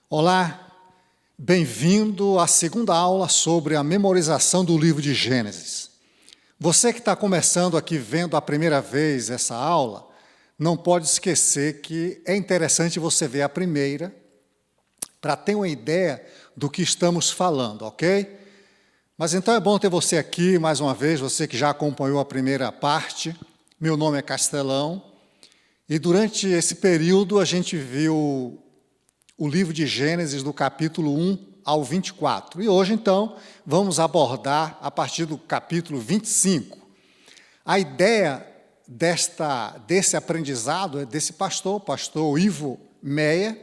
Olá, bem-vindo à segunda aula sobre a memorização do livro de Gênesis. Você que está começando aqui vendo a primeira vez essa aula, não pode esquecer que é interessante você ver a primeira para ter uma ideia do que estamos falando, ok? Mas então é bom ter você aqui mais uma vez, você que já acompanhou a primeira parte. Meu nome é Castelão e durante esse período a gente viu o livro de Gênesis, do capítulo 1 ao 24. E hoje, então, vamos abordar a partir do capítulo 25. A ideia desse aprendizado é desse pastor Ivo Meyer,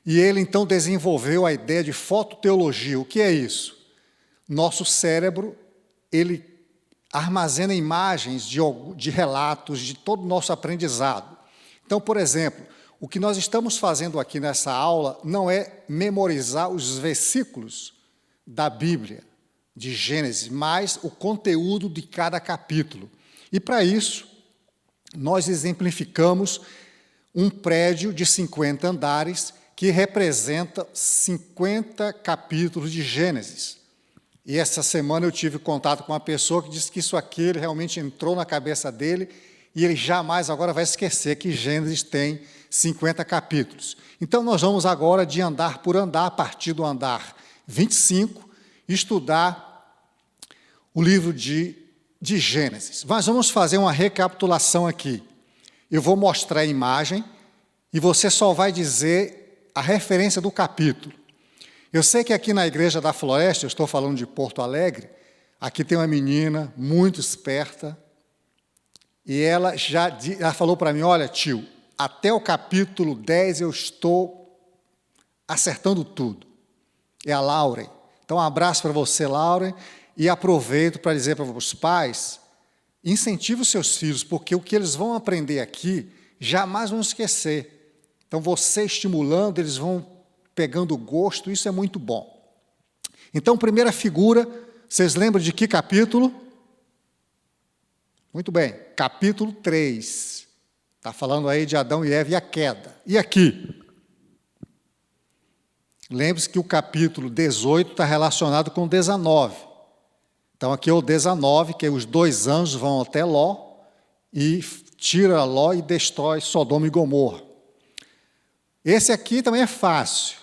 e ele, então, desenvolveu a ideia de fototeologia. O que é isso? Nosso cérebro, ele armazena imagens de relatos de todo o nosso aprendizado. Então, por exemplo, o que nós estamos fazendo aqui nessa aula não é memorizar os versículos da Bíblia, de Gênesis, mas o conteúdo de cada capítulo. E, para isso, nós exemplificamos um prédio de 50 andares que representa 50 capítulos de Gênesis. E essa semana eu tive contato com uma pessoa que disse que isso aqui ele realmente entrou na cabeça dele e ele jamais agora vai esquecer que Gênesis tem 50 capítulos. Então, nós vamos agora, de andar por andar, a partir do andar 25, estudar o livro de Gênesis. Mas vamos fazer uma recapitulação aqui. Eu vou mostrar a imagem e você só vai dizer a referência do capítulo. Eu sei que aqui na Igreja da Floresta, eu estou falando de Porto Alegre, aqui tem uma menina muito esperta, e ela falou para mim, olha, tio, até o capítulo 10 eu estou acertando tudo. É a Lauren. Então, um abraço para você, Lauren, e aproveito para dizer para os pais, incentive os seus filhos, porque o que eles vão aprender aqui, jamais vão esquecer. Então, você estimulando, eles vão pegando gosto, isso é muito bom. Então, primeira figura, vocês lembram de que capítulo? Muito bem, capítulo 3. Está falando aí de Adão e Eva e a queda. E aqui? Lembre-se que o capítulo 18 está relacionado com 19. Então, aqui é o 19, que os dois anjos vão até Ló e tira Ló e destrói Sodoma e Gomorra. Esse aqui também é fácil.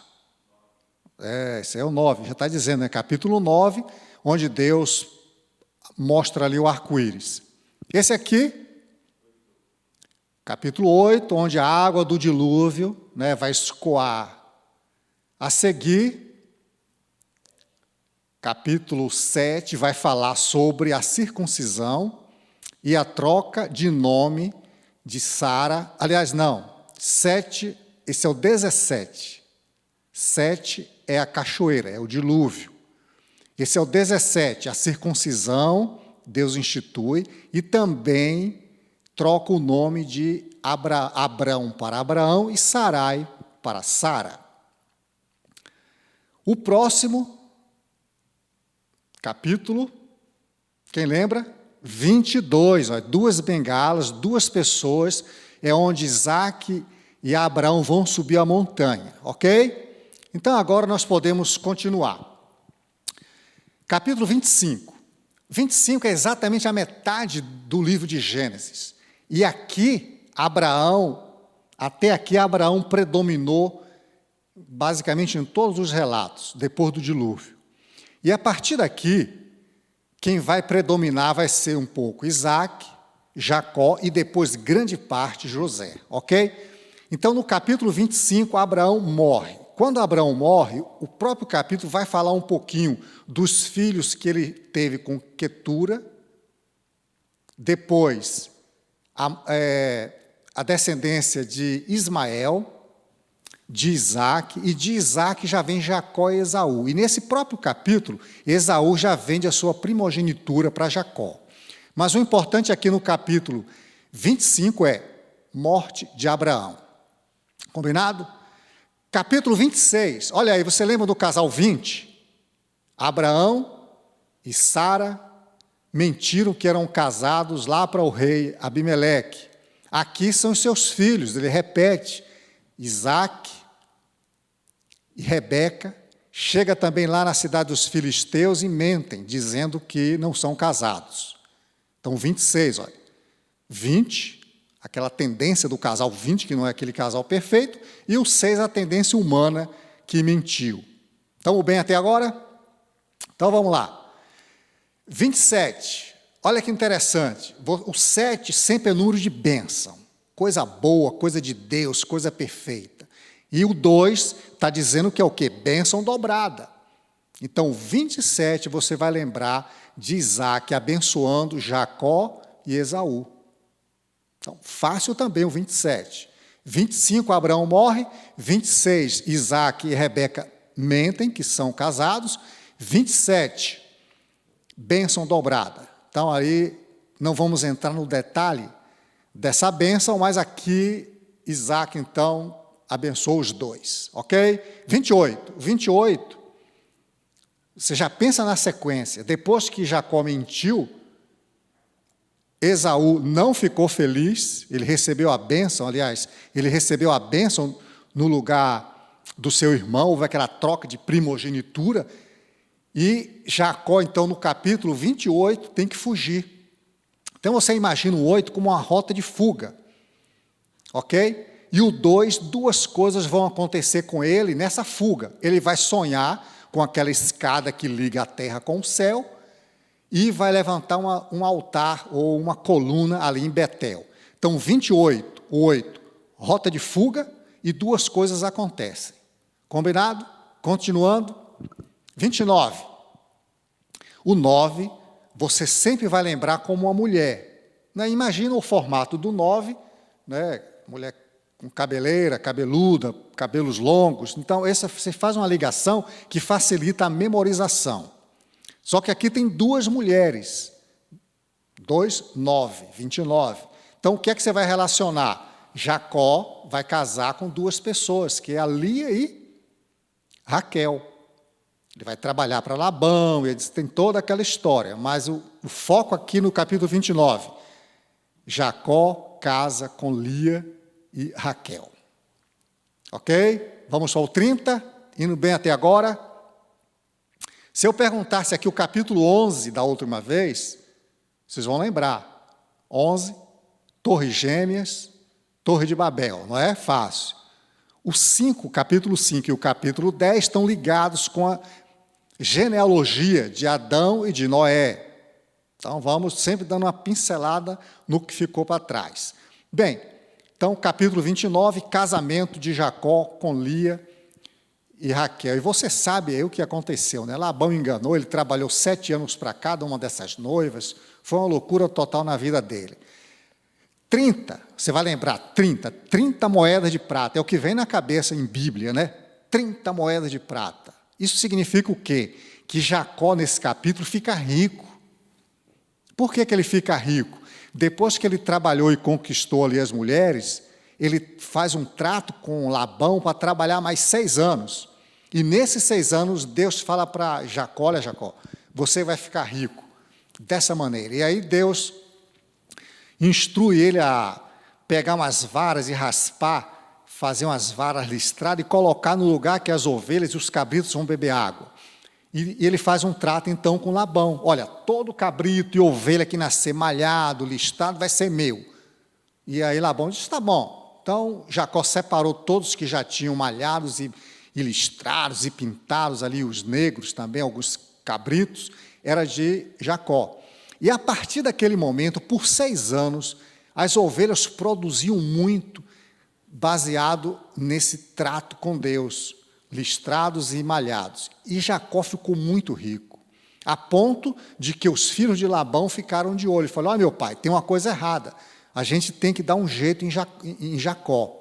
Esse é o 9, já está dizendo, né? Capítulo 9, onde Deus mostra ali o arco-íris. Esse aqui, capítulo 8, onde a água do dilúvio, né, vai escoar. A seguir, capítulo 7, vai falar sobre a circuncisão e a troca de nome de Sara. Aliás, não, 7, esse é o 17. 7 é a cachoeira, é o dilúvio. Esse é o 17, a circuncisão, Deus institui, e também troca o nome de Abrão para Abraão e Sarai para Sara. O próximo capítulo, quem lembra? 22, ó, duas bengalas, duas pessoas, é onde Isaac e Abraão vão subir a montanha, ok? Então, agora nós podemos continuar. Capítulo 25. 25 é exatamente a metade do livro de Gênesis. E aqui, até aqui, Abraão predominou basicamente em todos os relatos, depois do dilúvio. E a partir daqui, quem vai predominar vai ser um pouco Isaac, Jacó e depois grande parte José, ok? Então, no capítulo 25, Abraão morre. Quando Abraão morre, o próprio capítulo vai falar um pouquinho dos filhos que ele teve com Quetura, depois a descendência de Ismael, de Isaac, e de Isaac já vem Jacó e Esaú. E nesse próprio capítulo, Esaú já vende a sua primogenitura para Jacó. Mas o importante aqui no capítulo 25 é morte de Abraão. Combinado? Capítulo 26, olha aí, você lembra do casal 20? Abraão e Sara mentiram que eram casados lá para o rei Abimeleque. Aqui são os seus filhos, ele repete, Isaac e Rebeca, chega também lá na cidade dos filisteus e mentem, dizendo que não são casados. Então, 26, olha. 20, aquela tendência do casal 20, que não é aquele casal perfeito, e o 6, a tendência humana que mentiu. Estamos bem até agora? Então, vamos lá. 27, olha que interessante. O 7 sempre é número de bênção. Coisa boa, coisa de Deus, coisa perfeita. E o 2 está dizendo que é o quê? Bênção dobrada. Então, 27, você vai lembrar de Isaac abençoando Jacó e Esaú. Então, fácil também o 27. 25, Abraão morre. 26, Isaac e Rebeca mentem, que são casados. 27, bênção dobrada. Então, aí, não vamos entrar no detalhe dessa bênção, mas aqui, Isaac, então, abençoou os dois, ok? 28, você já pensa na sequência. Depois que Jacó mentiu, Esaú não ficou feliz, ele recebeu a bênção, aliás, ele recebeu a bênção no lugar do seu irmão, houve aquela troca de primogenitura, e Jacó, então, no capítulo 28, tem que fugir. Então, você imagina o 8 como uma rota de fuga, ok? E o 2, duas coisas vão acontecer com ele nessa fuga. Ele vai sonhar com aquela escada que liga a terra com o céu e vai levantar um altar ou uma coluna ali em Betel. Então, 28, 8, rota de fuga, e duas coisas acontecem. Combinado? Continuando. 29. O 9, você sempre vai lembrar como uma mulher. Né? Imagina o formato do 9, né? Mulher com cabeleira, cabeluda, cabelos longos. Então, você faz uma ligação que facilita a memorização. Só que aqui tem duas mulheres. 2, 9, 29. Então, o que é que você vai relacionar? Jacó vai casar com duas pessoas, que é a Lia e Raquel. Ele vai trabalhar para Labão, eles têm toda aquela história. Mas o foco aqui no capítulo 29. Jacó casa com Lia e Raquel. Ok? Vamos ao 30, indo bem até agora. Se eu perguntasse aqui o capítulo 11 da última vez, vocês vão lembrar. 11, Torres Gêmeas, Torre de Babel, não é fácil. O 5, capítulo 5 e o capítulo 10 estão ligados com a genealogia de Adão e de Noé. Então, vamos sempre dando uma pincelada no que ficou para trás. Bem, então, capítulo 29, casamento de Jacó com Lia e Raquel. E você sabe aí o que aconteceu, né? Labão enganou, ele trabalhou 7 anos para cada uma dessas noivas, foi uma loucura total na vida dele. 30, você vai lembrar, 30 moedas de prata, é o que vem na cabeça em Bíblia, né? 30 moedas de prata. Isso significa o quê? Que Jacó, nesse capítulo, fica rico. Por que ele fica rico? Depois que ele trabalhou e conquistou ali as mulheres, ele faz um trato com Labão para trabalhar mais 6 anos. E nesses 6 anos, Deus fala para Jacó, olha Jacó, você vai ficar rico dessa maneira. E aí Deus instrui ele a pegar umas varas e raspar, fazer umas varas listradas e colocar no lugar que as ovelhas e os cabritos vão beber água. E ele faz um trato, então, com Labão. Olha, todo cabrito e ovelha que nascer malhado, listado, vai ser meu. E aí Labão disse, tá bom. Então, Jacó separou todos que já tinham malhados e listrados e pintados ali, os negros também, alguns cabritos, era de Jacó. E a partir daquele momento, por 6 anos, as ovelhas produziam muito, baseado nesse trato com Deus, listrados e malhados. E Jacó ficou muito rico, a ponto de que os filhos de Labão ficaram de olho. Falaram, meu pai, tem uma coisa errada, a gente tem que dar um jeito em Jacó.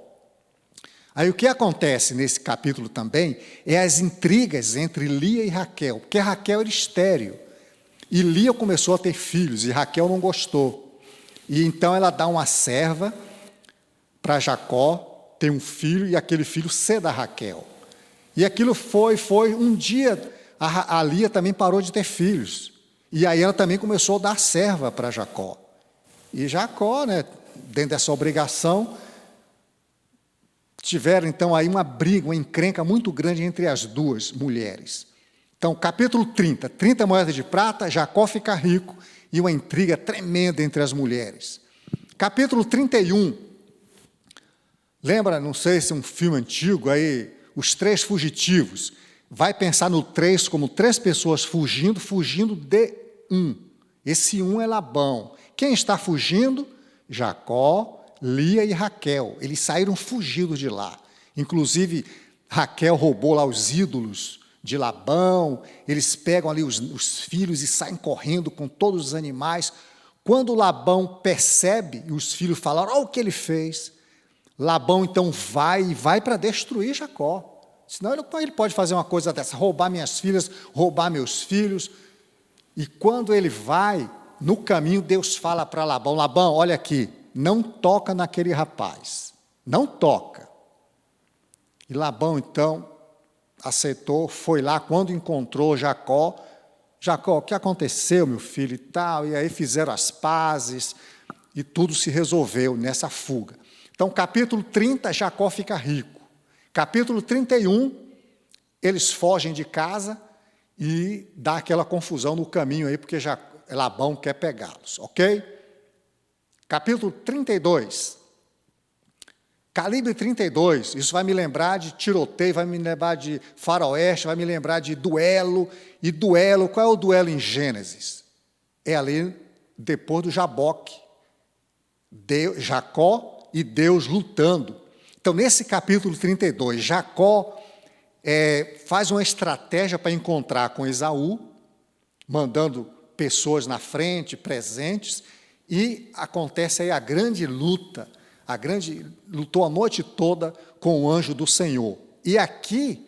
Aí o que acontece nesse capítulo também é as intrigas entre Lia e Raquel, porque Raquel era estéril, e Lia começou a ter filhos, e Raquel não gostou. E então ela dá uma serva para Jacó, ter um filho, e aquele filho ser da Raquel. E aquilo foi, um dia a Lia também parou de ter filhos. E aí ela também começou a dar serva para Jacó. E Jacó, né, dentro dessa obrigação, tiveram então aí uma briga, uma encrenca muito grande entre as duas mulheres. Então, capítulo 30, 30 moedas de prata, Jacó fica rico e uma intriga tremenda entre as mulheres. Capítulo 31, lembra, não sei se é um filme antigo aí, Os Três Fugitivos. Vai pensar no 3 como 3 pessoas fugindo de um. Esse um é Labão. Quem está fugindo? Jacó, Lia e Raquel. Eles saíram fugidos de lá. Inclusive, Raquel roubou lá os ídolos de Labão. Eles pegam ali os filhos e saem correndo com todos os animais. Quando Labão percebe, e os filhos falaram, olha o que ele fez. Labão então vai para destruir Jacó. Senão ele pode fazer uma coisa dessa, roubar minhas filhas, roubar meus filhos. E quando ele vai, no caminho, Deus fala para Labão, Labão, olha aqui, não toca naquele rapaz, não toca. E Labão, então, aceitou, foi lá, quando encontrou Jacó, o que aconteceu, meu filho, e tal, e aí fizeram as pazes, e tudo se resolveu nessa fuga. Então, capítulo 30, Jacó fica rico. Capítulo 31, eles fogem de casa e dá aquela confusão no caminho aí, porque Labão quer pegá-los, ok? Capítulo 32, calibre 32, isso vai me lembrar de tiroteio, vai me lembrar de faroeste, vai me lembrar de duelo, e duelo, qual é o duelo em Gênesis? É ali, depois do Jaboque, Jacó e Deus lutando. Então, nesse capítulo 32, Jacó faz uma estratégia para encontrar com Esaú, mandando pessoas na frente, presentes, e acontece aí a grande luta, lutou a noite toda com o anjo do Senhor. E aqui,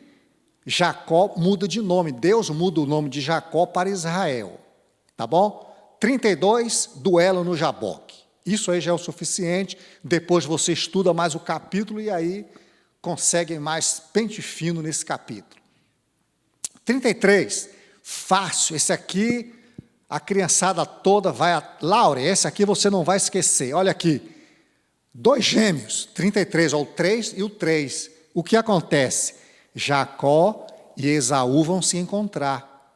Jacó muda de nome, Deus muda o nome de Jacó para Israel, tá bom? 32, duelo no Jaboque. Isso aí já é o suficiente, depois você estuda mais o capítulo e aí consegue mais pente fino nesse capítulo. 33, fácil, esse aqui a criançada toda vai... Laura, esse aqui você não vai esquecer, olha aqui, 2 gêmeos, 33, ó, o 3 e o 3. O que acontece? Jacó e Esaú vão se encontrar.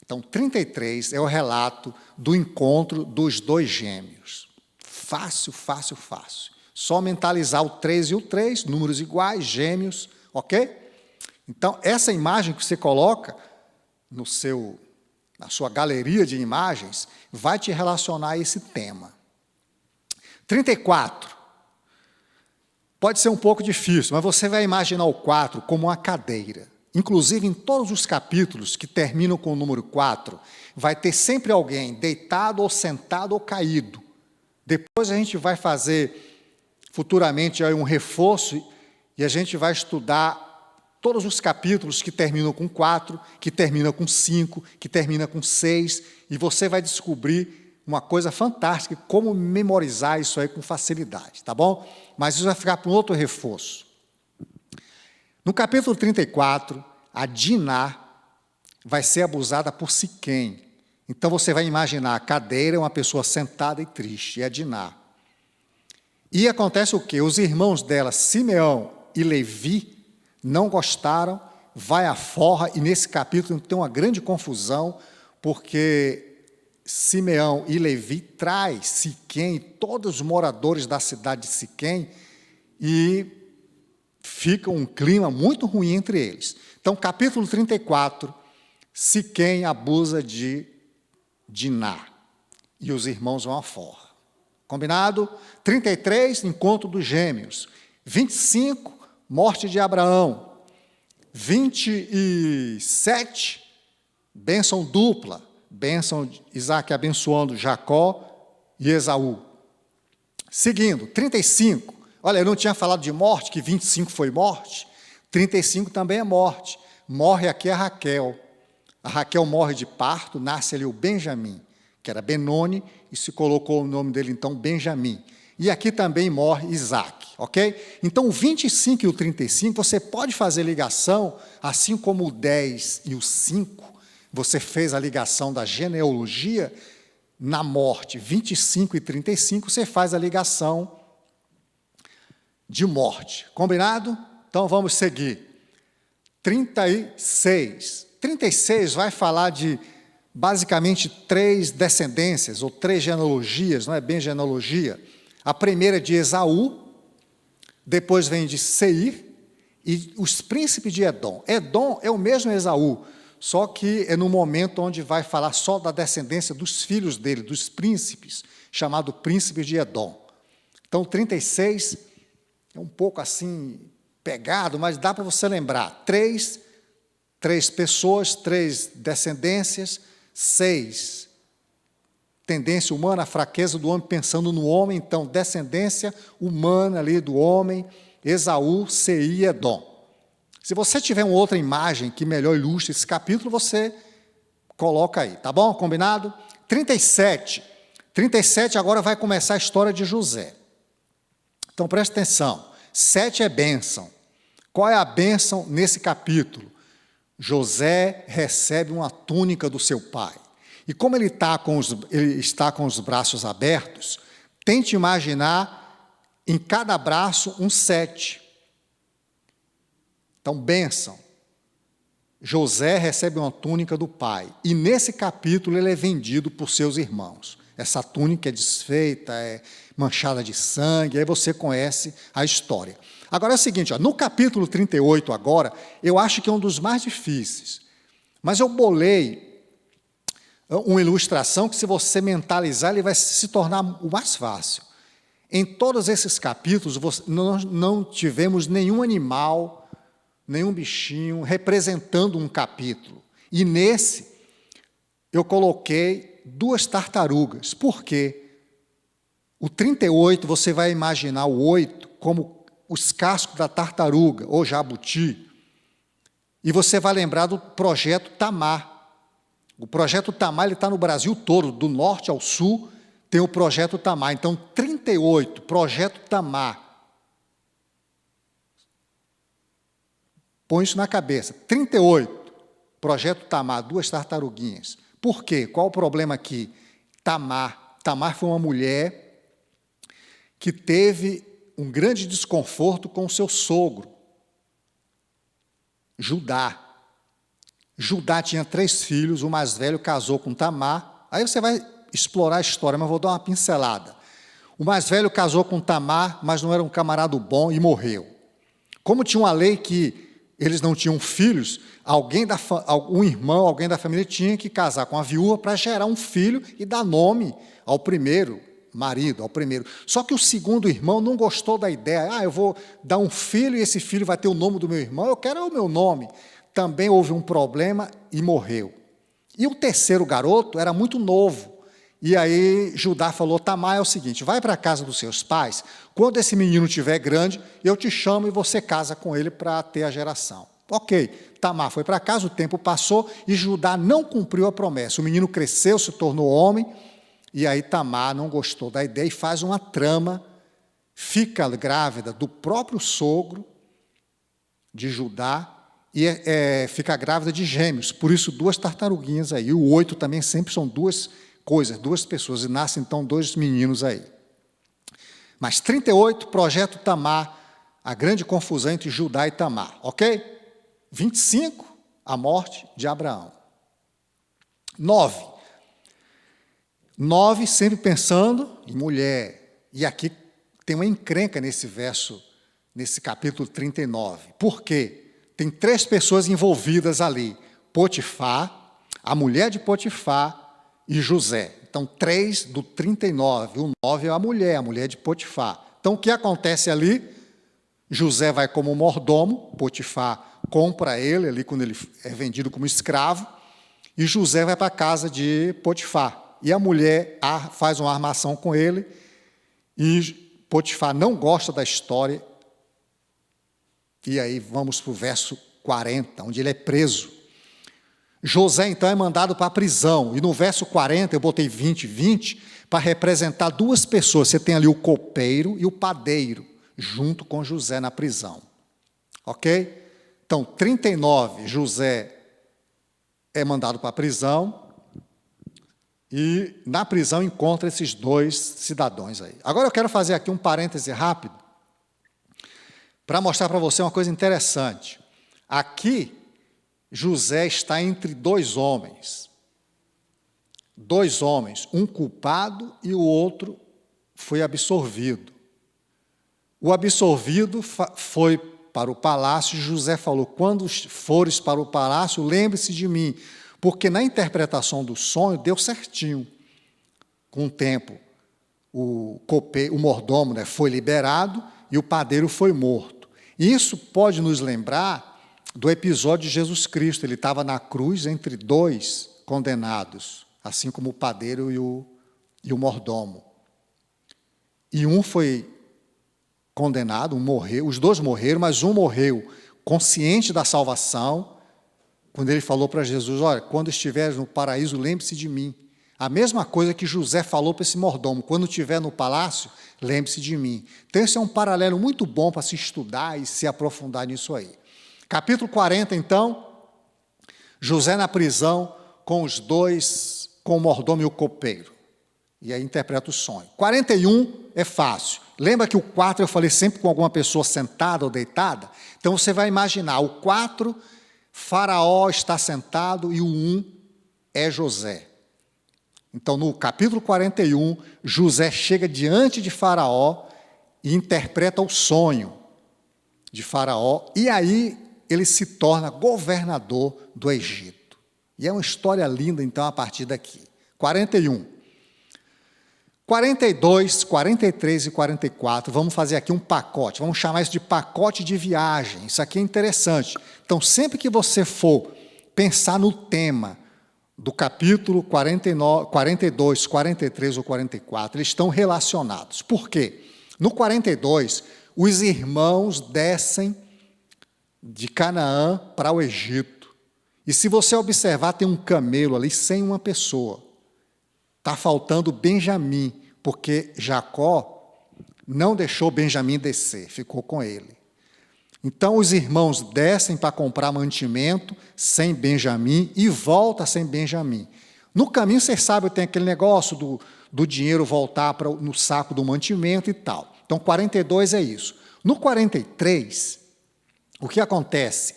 Então, 33 é o relato do encontro dos 2 gêmeos. Fácil, fácil, fácil. Só mentalizar o 3 e o 3, números iguais, gêmeos, ok? Então, essa imagem que você coloca na sua galeria de imagens, vai te relacionar a esse tema. 34. Pode ser um pouco difícil, mas você vai imaginar o 4 como uma cadeira. Inclusive, em todos os capítulos que terminam com o número 4, vai ter sempre alguém deitado ou sentado ou caído. Depois a gente vai fazer futuramente aí um reforço e a gente vai estudar todos os capítulos que terminam com 4, que terminam com 5, que terminam com 6, e você vai descobrir uma coisa fantástica, como memorizar isso aí com facilidade, tá bom? Mas isso vai ficar para um outro reforço. No capítulo 34, a Diná vai ser abusada por Siquém. Então você vai imaginar, a cadeira é uma pessoa sentada e triste, é a Diná. E acontece o quê? Os irmãos dela, Simeão e Levi, não gostaram, vai à forra, e nesse capítulo tem uma grande confusão, porque Simeão e Levi trai Siquém, todos os moradores da cidade de Siquém, e fica um clima muito ruim entre eles. Então, capítulo 34, Siquém abusa de Diná, e os irmãos vão à forra. Combinado? 33, encontro dos gêmeos. 25, morte de Abraão. 27, bênção dupla. Bênção de Isaac abençoando Jacó e Esaú. Seguindo, 35. Olha, eu não tinha falado de morte, que 25 foi morte. 35 também é morte. Morre aqui a Raquel. A Raquel morre de parto, nasce ali o Benjamim, que era Benoni, e se colocou o nome dele, então, Benjamim. E aqui também morre Isaac, ok? Então, o 25 e o 35, você pode fazer ligação, assim como o 10 e o 5, você fez a ligação da genealogia, na morte, 25 e 35, você faz a ligação de morte. Combinado? Então vamos seguir. 36. 36 vai falar de basicamente 3 descendências, ou 3 genealogias, não é bem genealogia. A primeira é de Esaú, depois vem de Seir, e os príncipes de Edom. Edom é o mesmo Esaú, só que é no momento onde vai falar só da descendência dos filhos dele, dos príncipes, chamado príncipes de Edom. Então, 36 é um pouco assim, pegado, mas dá para você lembrar. 3 pessoas, 3 descendências, 6, tendência humana, a fraqueza do homem pensando no homem, então, descendência humana ali do homem, Esaú, Seir e Edom. Se você tiver uma outra imagem que melhor ilustre esse capítulo, você coloca aí, tá bom? Combinado? 37. 37 agora vai começar a história de José. Então, presta atenção. 7 é bênção. Qual é a bênção nesse capítulo? José recebe uma túnica do seu pai. E como ele está com os braços abertos, tente imaginar em cada braço um 7. Então, bênção. José recebe uma túnica do pai. E nesse capítulo ele é vendido por seus irmãos. Essa túnica é desfeita, é manchada de sangue, aí você conhece a história. Agora é o seguinte, no capítulo 38 agora, eu acho que é um dos mais difíceis. Mas eu bolei uma ilustração que, se você mentalizar, ele vai se tornar o mais fácil. Em todos esses capítulos, nós não tivemos nenhum animal, nenhum bichinho representando um capítulo. E nesse, eu coloquei 2 tartarugas. Por quê? O 38, você vai imaginar o 8 como os cascos da tartaruga, ou jabuti. E você vai lembrar do projeto Tamar. O projeto Tamar está no Brasil todo, do norte ao sul, tem o projeto Tamar. Então, 38, projeto Tamar. Põe isso na cabeça. 38, projeto Tamar, 2 tartaruguinhas. Por quê? Qual o problema aqui? Tamar. Tamar foi uma mulher que teve um grande desconforto com o seu sogro, Judá. Judá tinha 3 filhos, o mais velho casou com Tamar. Aí você vai explorar a história, mas vou dar uma pincelada. O mais velho casou com Tamar, mas não era um camarada bom e morreu. Como tinha uma lei que eles não tinham filhos, um irmão, alguém da família tinha que casar com a viúva para gerar um filho e dar nome ao primeiro marido, ao primeiro. Só que o segundo irmão não gostou da ideia. Eu vou dar um filho e esse filho vai ter o nome do meu irmão, eu quero o meu nome. Também houve um problema e morreu. E o terceiro garoto era muito novo. E aí Judá falou, Tamar, é o seguinte, vai para a casa dos seus pais, quando esse menino estiver grande, eu te chamo e você casa com ele para ter a geração. Ok, Tamar foi para casa, o tempo passou e Judá não cumpriu a promessa. O menino cresceu, se tornou homem, e aí Tamar não gostou da ideia e faz uma trama, fica grávida do próprio sogro de Judá e fica grávida de gêmeos. Por isso, 2 tartaruguinhas aí. E o 8 também sempre são 2 coisas, 2 pessoas, e nascem então 2 meninos aí. Mas 38, projeto Tamar, a grande confusão entre Judá e Tamar, ok? 25, a morte de Abraão. 9, sempre pensando em mulher. E aqui tem uma encrenca nesse verso, nesse capítulo 39. Por quê? Tem 3 pessoas envolvidas ali. Potifar, a mulher de Potifar, e José. Então, 3 do 39. O 9 é a mulher de Potifar. Então, o que acontece ali? José vai como mordomo, Potifar compra ele, ali quando ele é vendido como escravo, e José vai para a casa de Potifar. E a mulher faz uma armação com ele, e Potifar não gosta da história. E aí vamos para o verso 40, onde ele é preso. José, então, é mandado para a prisão. E no verso 40, eu botei 20, para representar 2 pessoas. Você tem ali o copeiro e o padeiro, junto com José na prisão. Ok? Então, 39, José é mandado para a prisão. E na prisão encontra esses 2 cidadãos aí. Agora eu quero fazer aqui um parêntese rápido. para mostrar para você uma coisa interessante. Aqui, José está entre dois homens. Dois homens, um culpado e o outro foi absolvido. O absolvido foi para o palácio, e José falou, quando fores para o palácio, lembre-se de mim, porque na interpretação do sonho deu certinho. Com o tempo, o mordomo, né, foi liberado e o padeiro foi morto. E isso pode nos lembrar do episódio de Jesus Cristo. Ele estava na cruz entre dois condenados, assim como o padeiro e o mordomo. E um foi condenado, um morreu, os dois morreram, mas um morreu consciente da salvação, quando ele falou para Jesus, olha, quando estiveres no paraíso, lembre-se de mim. A mesma coisa que José falou para esse mordomo, quando estiver no palácio, lembre-se de mim. Então esse é um paralelo muito bom para se estudar e se aprofundar nisso aí. Capítulo 40, então, José na prisão com os dois, com o mordomo e o copeiro. E aí interpreta o sonho. 41 é fácil. Lembra que o 4 eu falei sempre com alguma pessoa sentada ou deitada? Então você vai imaginar, o 4, Faraó está sentado e o 1 é José. Então no capítulo 41, José chega diante de Faraó e interpreta o sonho de Faraó. E aí ele se torna governador do Egito. E é uma história linda então a partir daqui. 41. 42, 43 e 44, vamos fazer aqui um pacote, vamos chamar isso de pacote de viagem, isso aqui é interessante. Então, sempre que você for pensar no tema do capítulo 49, 42, 43 ou 44, eles estão relacionados. Por quê? No 42, os irmãos descem de Canaã para o Egito. E se você observar, tem um camelo ali sem uma pessoa. Está faltando Benjamim, porque Jacó não deixou Benjamim descer, ficou com ele. Então os irmãos descem para comprar mantimento sem Benjamim e voltam sem Benjamim. No caminho, vocês sabem, tem aquele negócio do dinheiro voltar no saco do mantimento e tal. Então 42 é isso. No 43, o que acontece?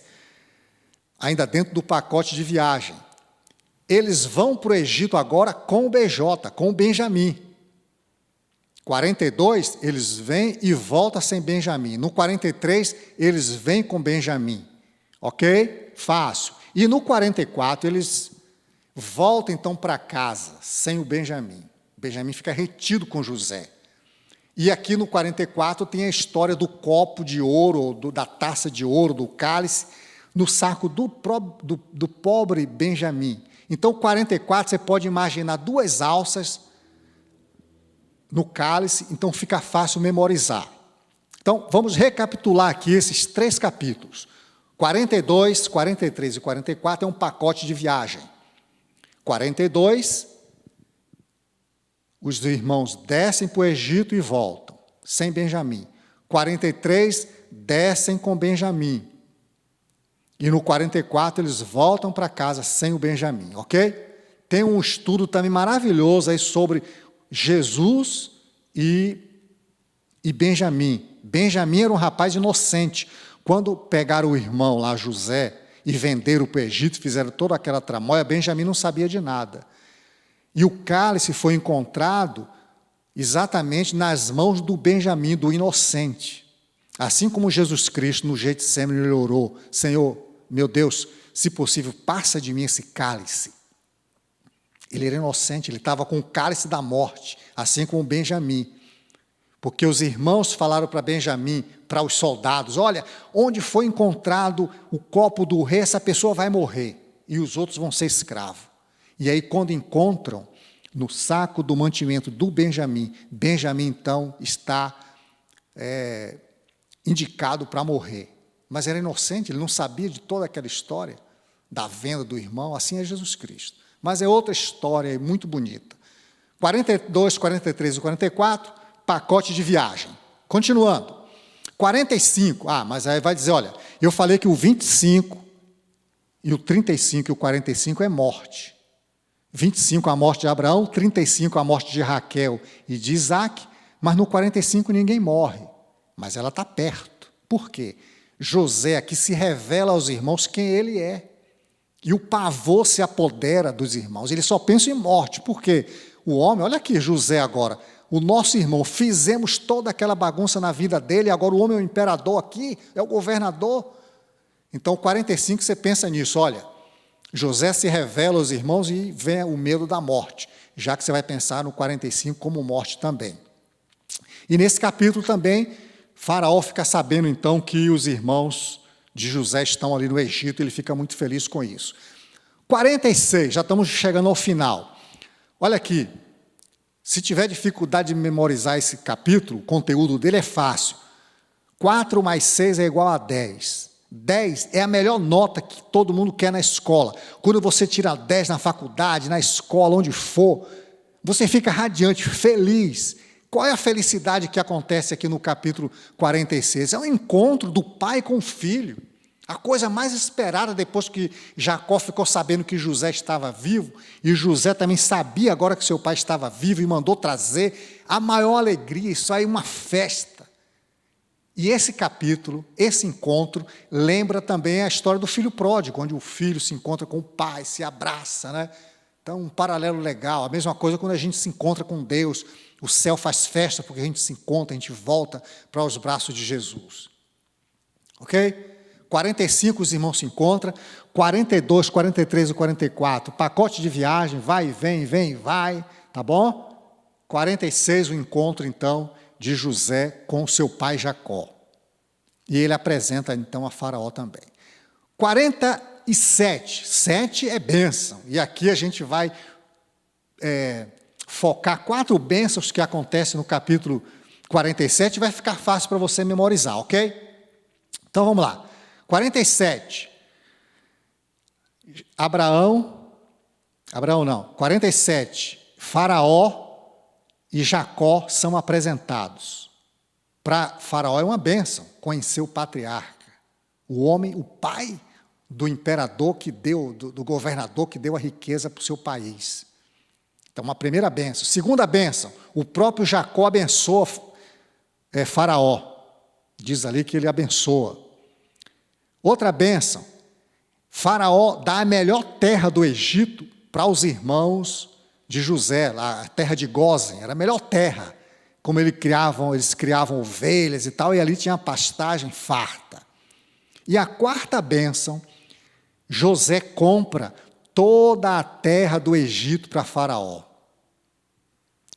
Ainda dentro do pacote de viagem. Eles vão para o Egito agora com o BJ, com o Benjamim. 42, eles vêm e voltam sem Benjamim. No 43, eles vêm com Benjamim. Ok? Fácil. E no 44, eles voltam então para casa, sem o Benjamim. O Benjamim fica retido com José. E aqui no 44 tem a história do copo de ouro, da taça de ouro, do cálice, no saco do pobre Benjamim. Então, 44, você pode imaginar duas alças no cálice, então fica fácil memorizar. Então, vamos recapitular aqui esses 3 capítulos. 42, 43 e 44 é um pacote de viagem. 42, os irmãos descem para o Egito e voltam, sem Benjamim. 43, descem com Benjamim. E no 44, eles voltam para casa sem o Benjamim, ok? Tem um estudo também maravilhoso aí sobre Jesus e Benjamim. Benjamim era um rapaz inocente. Quando pegaram o irmão lá, José, e venderam para o Egito, fizeram toda aquela tramóia, Benjamim não sabia de nada. E o cálice foi encontrado exatamente nas mãos do Benjamim, do inocente. Assim como Jesus Cristo, no Getsêmani, ele orou, Senhor, meu Deus, se possível, passa de mim esse cálice. Ele era inocente, ele estava com o cálice da morte, assim como Benjamim. Porque os irmãos falaram para Benjamim, para os soldados, olha, onde foi encontrado o copo do rei, essa pessoa vai morrer, e os outros vão ser escravos. E aí, quando encontram no saco do mantimento do Benjamim, Benjamim, então, está indicado para morrer. Mas era inocente, ele não sabia de toda aquela história da venda do irmão, assim é Jesus Cristo. Mas é outra história muito bonita. 42, 43 e 44, pacote de viagem. Continuando. 45, mas aí vai dizer, olha, eu falei que o 25 e o 35 e o 45 é morte. 25 a morte de Abraão, 35 a morte de Raquel e de Isaac, mas no 45 ninguém morre, mas ela está perto. Por quê? José aqui se revela aos irmãos quem ele é. E o pavor se apodera dos irmãos. Ele só pensa em morte. Por quê? O homem, olha aqui José agora, o nosso irmão, fizemos toda aquela bagunça na vida dele, agora o homem é o imperador aqui, é o governador. Então, 45, você pensa nisso, olha, José se revela aos irmãos e vem o medo da morte, já que você vai pensar no 45 como morte também. E nesse capítulo também, Faraó fica sabendo então que os irmãos de José estão ali no Egito, ele fica muito feliz com isso. 46, já estamos chegando ao final. Olha aqui, se tiver dificuldade de memorizar esse capítulo, o conteúdo dele é fácil. 4 mais 6 é igual a 10. 10 é a melhor nota que todo mundo quer na escola. Quando você tira 10 na faculdade, na escola, onde for, você fica radiante, feliz. Qual é a felicidade que acontece aqui no capítulo 46? É o encontro do pai com o filho. A coisa mais esperada depois que Jacó ficou sabendo que José estava vivo, e José também sabia agora que seu pai estava vivo e mandou trazer a maior alegria, isso aí uma festa. E esse capítulo, esse encontro, lembra também a história do filho pródigo, onde o filho se encontra com o pai, se abraça, né? Então, um paralelo legal. A mesma coisa quando a gente se encontra com Deus, o céu faz festa porque a gente se encontra, a gente volta para os braços de Jesus. Ok? 45 os irmãos se encontram, 42, 43 e 44, pacote de viagem, vai e vem, vem e vai, tá bom? 46 o encontro, então, de José com seu pai Jacó. E ele apresenta, então, a Faraó também. 47, 7 é bênção, e aqui a gente vai focar 4 bênçãos que acontecem no capítulo 47, vai ficar fácil para você memorizar, ok? Então, vamos lá. 47, 47, Faraó e Jacó são apresentados. Para Faraó é uma bênção conhecer o patriarca, o homem, o pai do imperador que deu, do governador que deu a riqueza para o seu país. Então, uma primeira bênção. Segunda bênção, o próprio Jacó abençoa Faraó. Diz ali que ele abençoa. Outra bênção, Faraó dá a melhor terra do Egito para os irmãos de José, a terra de Gósen, era a melhor terra, como eles criavam ovelhas e tal, e ali tinha pastagem farta. E a quarta bênção, José compra toda a terra do Egito para Faraó.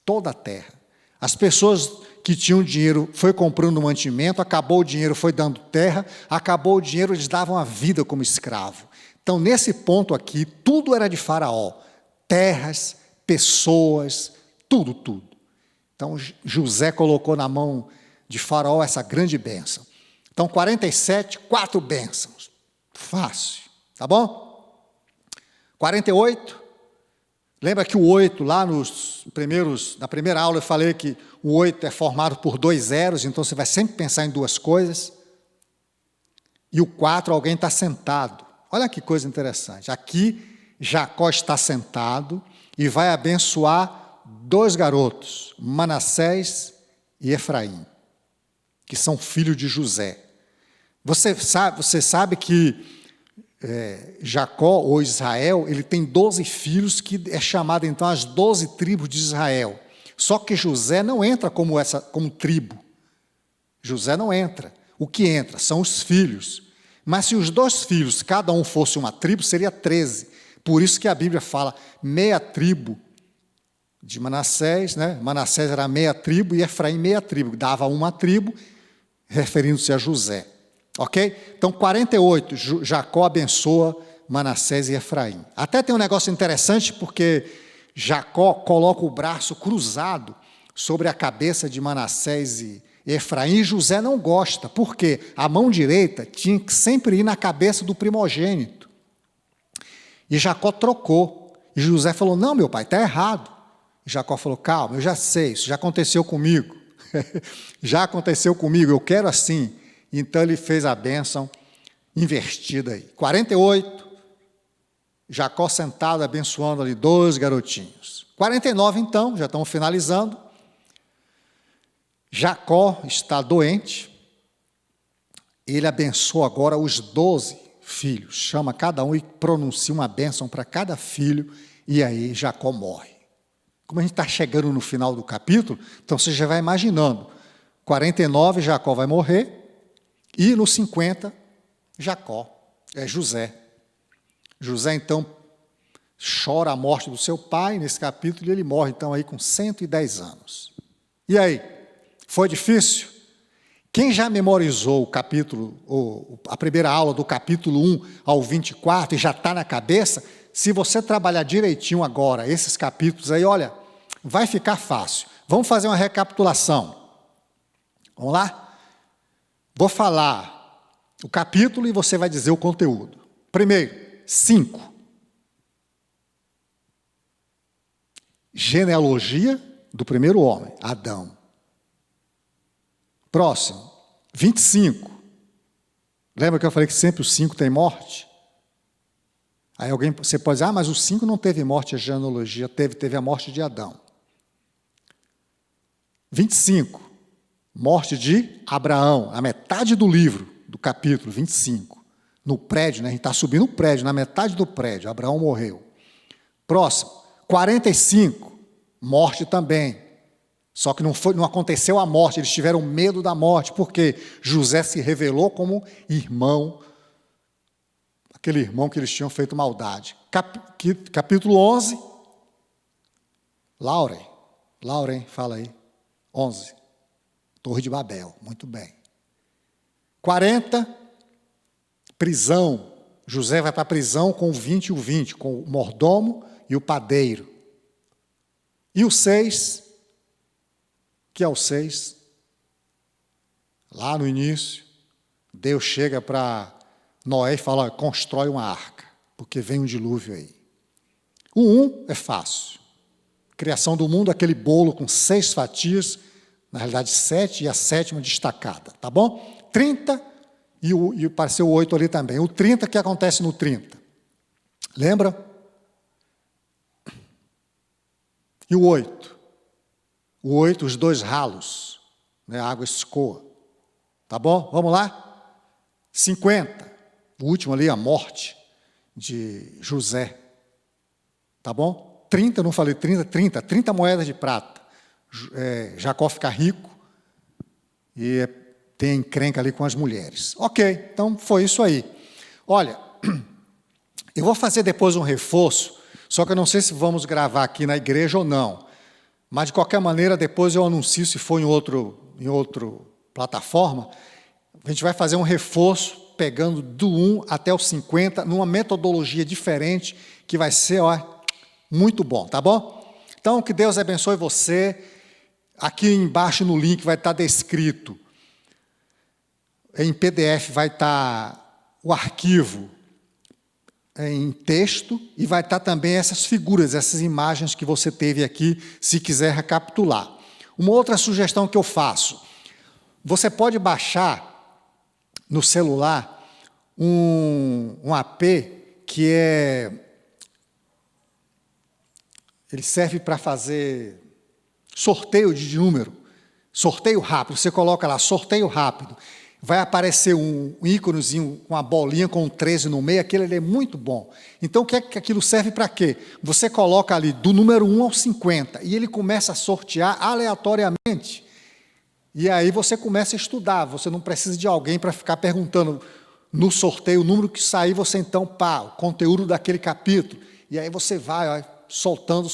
Toda a terra. As pessoas que tinham dinheiro, foi comprando mantimento, acabou o dinheiro, foi dando terra, acabou o dinheiro, eles davam a vida como escravo. Então, nesse ponto aqui, tudo era de Faraó. Terras, pessoas, tudo, tudo. Então, José colocou na mão de Faraó essa grande bênção. Então, 47, 4 bênçãos. Fácil, tá bom? 48, lembra que o 8, lá na primeira aula eu falei que o 8 é formado por 2 zeros, então você vai sempre pensar em 2 coisas. E o 4, alguém está sentado. Olha que coisa interessante. Aqui, Jacó está sentado e vai abençoar 2 garotos, Manassés e Efraim, que são filhos de José. Você sabe que Jacó, ou Israel, ele tem 12 filhos, que é chamado então as 12 tribos de Israel. Só que José não entra como tribo. José não entra. O que entra são os filhos. Mas se os 2 filhos, cada um fosse uma tribo, seria 13. Por isso que a Bíblia fala meia tribo de Manassés, né? Manassés era meia tribo e Efraim meia tribo. Dava uma tribo, referindo-se a José. Ok? Então, 48, Jacó abençoa Manassés e Efraim. Até tem um negócio interessante, porque Jacó coloca o braço cruzado sobre a cabeça de Manassés e Efraim, e José não gosta, porque a mão direita tinha que sempre ir na cabeça do primogênito. E Jacó trocou. E José falou, não, meu pai, está errado. E Jacó falou, calma, eu já sei, isso já aconteceu comigo. Já aconteceu comigo, eu quero assim. Então ele fez a bênção invertida aí. 48, Jacó sentado abençoando ali 2 garotinhos. 49 então, já estamos finalizando. Jacó está doente, ele abençoa agora os 12 filhos, chama cada um e pronuncia uma bênção para cada filho, e aí Jacó morre. Como a gente está chegando no final do capítulo, então você já vai imaginando, 49 Jacó vai morrer, e no 50 José. José então chora a morte do seu pai nesse capítulo, e ele morre então aí com 110 anos. E aí, foi difícil? Quem já memorizou o capítulo, a primeira aula do capítulo 1 ao 24 e já está na cabeça, se você trabalhar direitinho agora esses capítulos aí, olha, vai ficar fácil. Vamos fazer uma recapitulação. Vamos lá? Vou falar o capítulo e você vai dizer o conteúdo. Primeiro, 5. Genealogia do primeiro homem, Adão. Próximo, 25. Lembra que eu falei que sempre o 5 tem morte? Aí você pode dizer, mas o 5 não teve morte, a genealogia teve a morte de Adão. 25, morte de Abraão, a metade do livro, do capítulo 25. No prédio, né? A gente está subindo o prédio, na metade do prédio, Abraão morreu. Próximo, 45, morte também. Só que não aconteceu a morte, eles tiveram medo da morte, porque José se revelou como irmão, aquele irmão que eles tinham feito maldade. Capítulo 11, Lauren, fala aí, 11, Torre de Babel, muito bem. 40, prisão, José vai para a prisão com o 20 e o 20, com o mordomo e o padeiro. E o 6, que é o 6, lá no início, Deus chega para Noé e fala, constrói uma arca, porque vem um dilúvio aí. O 1 é fácil. Criação do mundo, aquele bolo com 6 fatias, na realidade 7 e a 7ª destacada, tá bom? 30 e apareceu o 8 ali também. O 30, o que acontece no 30? Lembra? E o 8? O 8, os 2 ralos, né? A água escoa. Tá bom? Vamos lá? 50, o último ali, a morte de José. Tá bom? 30, não falei 30 moedas de prata. Jacó fica rico e tem encrenca ali com as mulheres. Ok, então foi isso aí. Olha, eu vou fazer depois um reforço, só que eu não sei se vamos gravar aqui na igreja ou não. Mas, de qualquer maneira, depois eu anuncio, se for em outra plataforma, a gente vai fazer um reforço, pegando do 1 até o 50, numa metodologia diferente, que vai ser muito bom, tá bom? Então, que Deus abençoe você. Aqui embaixo no link vai estar descrito, em PDF vai estar o arquivo em texto, e vai estar também essas figuras, essas imagens que você teve aqui, se quiser recapitular. Uma outra sugestão que eu faço, você pode baixar no celular um app que ele serve para fazer sorteio de número, sorteio rápido, você coloca lá, sorteio rápido, vai aparecer um íconezinho com a bolinha com um 13 no meio, aquele ali é muito bom. Então, o que é que aquilo serve para quê? Você coloca ali do número 1 ao 50, e ele começa a sortear aleatoriamente. E aí você começa a estudar, você não precisa de alguém para ficar perguntando no sorteio o número que sair, você então, o conteúdo daquele capítulo, e aí você vai soltando,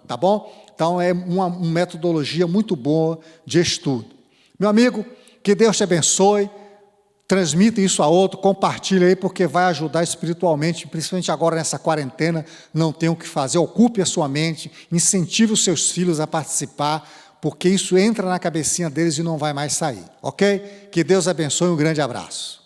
tá bom? Então, é uma metodologia muito boa de estudo. Meu amigo, que Deus te abençoe, transmita isso a outro, compartilhe aí, porque vai ajudar espiritualmente, principalmente agora nessa quarentena, não tem o que fazer, ocupe a sua mente, incentive os seus filhos a participar, porque isso entra na cabecinha deles e não vai mais sair, ok? Que Deus abençoe, um grande abraço.